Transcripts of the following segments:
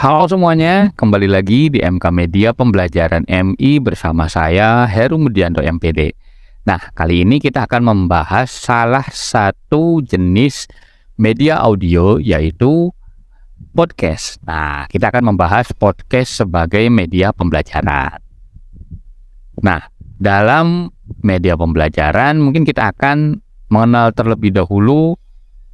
Halo semuanya, kembali lagi di MK Media Pembelajaran MI bersama saya Heru Mudianto MPD. Nah, kali ini kita akan membahas salah satu jenis media audio yaitu podcast. Nah, kita akan membahas podcast sebagai media pembelajaran. Nah, dalam media pembelajaran mungkin kita akan mengenal terlebih dahulu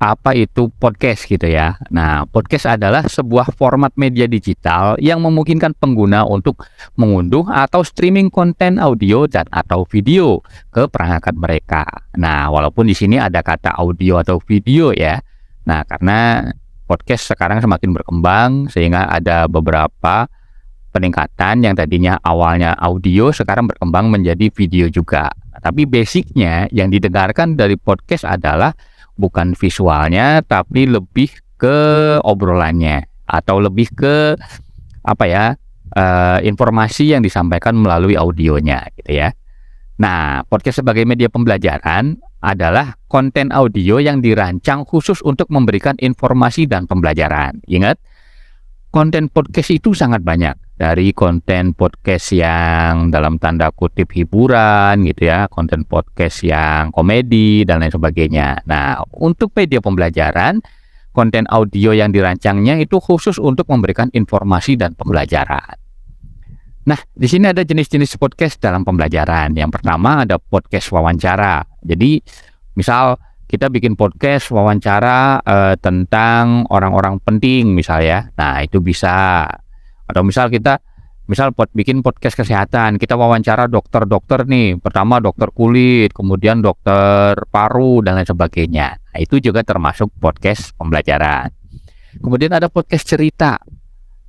apa itu podcast gitu ya. Nah, podcast adalah sebuah format media digital yang memungkinkan pengguna untuk mengunduh atau streaming konten audio dan atau video ke perangkat mereka. Nah, walaupun di sini ada kata audio atau video ya. Nah, karena podcast sekarang semakin berkembang sehingga ada beberapa peningkatan yang tadinya awalnya audio sekarang berkembang menjadi video juga. Nah, tapi basicnya yang didengarkan dari podcast adalah bukan visualnya tapi lebih ke obrolannya atau lebih ke informasi yang disampaikan melalui audionya gitu ya. Nah, podcast sebagai media pembelajaran adalah konten audio yang dirancang khusus untuk memberikan informasi dan pembelajaran. Ingat, konten podcast itu sangat banyak. Dari konten podcast yang dalam tanda kutip hiburan gitu ya, konten podcast yang komedi dan lain sebagainya. Nah, untuk media pembelajaran, konten audio yang dirancangnya itu khusus untuk memberikan informasi dan pembelajaran. Nah, di sini ada jenis-jenis podcast dalam pembelajaran. Yang pertama ada podcast wawancara. Jadi, misal kita bikin podcast wawancara tentang orang-orang penting misalnya. Nah, itu bisa. Atau misal bikin podcast kesehatan, kita wawancara dokter-dokter nih. Pertama dokter kulit, kemudian dokter paru dan lain sebagainya. Nah, itu juga termasuk podcast pembelajaran. Kemudian ada podcast cerita.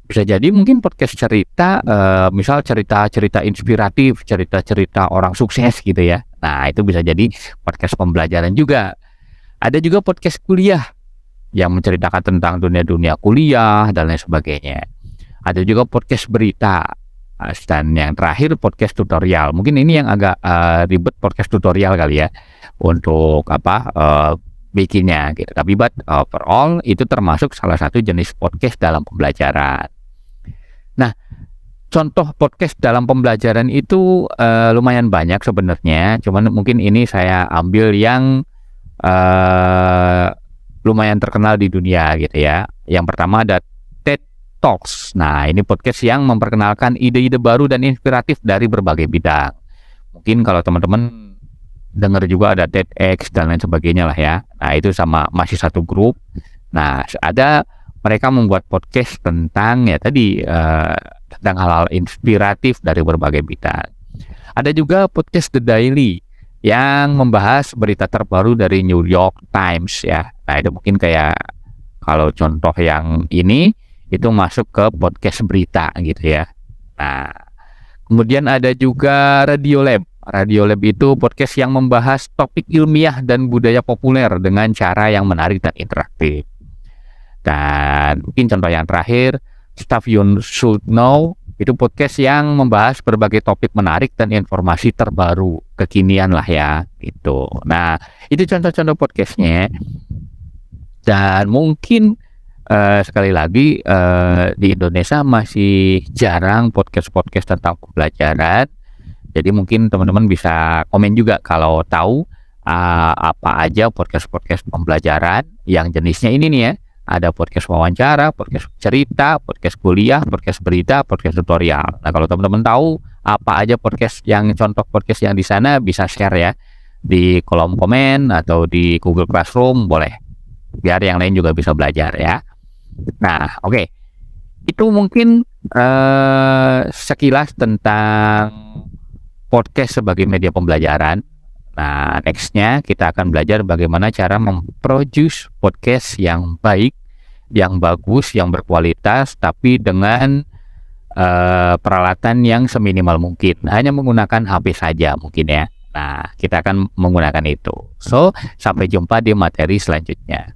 Bisa jadi mungkin podcast cerita, misal cerita-cerita inspiratif, cerita-cerita orang sukses gitu ya. Nah, itu bisa jadi podcast pembelajaran juga. Ada juga podcast kuliah yang menceritakan tentang dunia-dunia kuliah dan lain sebagainya. Ada juga podcast berita, dan yang terakhir podcast tutorial. Mungkin ini yang agak ribet, podcast tutorial kali ya untuk bikinnya gitu. Tapi overall itu termasuk salah satu jenis podcast dalam pembelajaran. Nah, contoh podcast dalam pembelajaran itu lumayan banyak sebenarnya. Cuman mungkin ini saya ambil yang lumayan terkenal di dunia gitu ya. Yang pertama ada TED Talks. Nah, ini podcast yang memperkenalkan ide-ide baru dan inspiratif dari berbagai bidang. Mungkin kalau teman-teman dengar juga ada TEDx dan lain sebagainya lah ya. Nah, itu sama masih satu grup. Nah, mereka membuat podcast tentang ya tadi tentang hal-hal inspiratif dari berbagai bidang. Ada juga podcast The Daily yang membahas berita terbaru dari New York Times ya. Nah, itu mungkin kayak kalau contoh yang ini itu masuk ke podcast berita gitu ya. Nah, kemudian ada juga Radio Lab. Radio Lab itu podcast yang membahas topik ilmiah dan budaya populer dengan cara yang menarik dan interaktif. Dan mungkin contoh yang terakhir, Stuff You Should Know, itu podcast yang membahas berbagai topik menarik dan informasi terbaru, kekinian lah ya gitu. Nah, itu contoh-contoh podcastnya. Dan mungkin sekali lagi di Indonesia masih jarang podcast-podcast tentang pembelajaran. Jadi mungkin teman-teman bisa komen juga kalau tahu apa aja podcast-podcast pembelajaran yang jenisnya ini nih ya. Ada podcast wawancara, podcast cerita, podcast kuliah, podcast berita, podcast tutorial. Nah, kalau teman-teman tahu apa aja podcast yang contoh podcast yang di sana, bisa share ya di kolom komen atau di Google Classroom, boleh. Biar yang lain juga bisa belajar ya. Nah, oke. Itu mungkin sekilas tentang podcast sebagai media pembelajaran. Nah, nextnya kita akan belajar bagaimana cara memproduce podcast yang baik, yang bagus, yang berkualitas, tapi dengan peralatan yang seminimal mungkin. Hanya menggunakan HP saja mungkin ya. Nah, kita akan menggunakan itu. So, sampai jumpa di materi selanjutnya.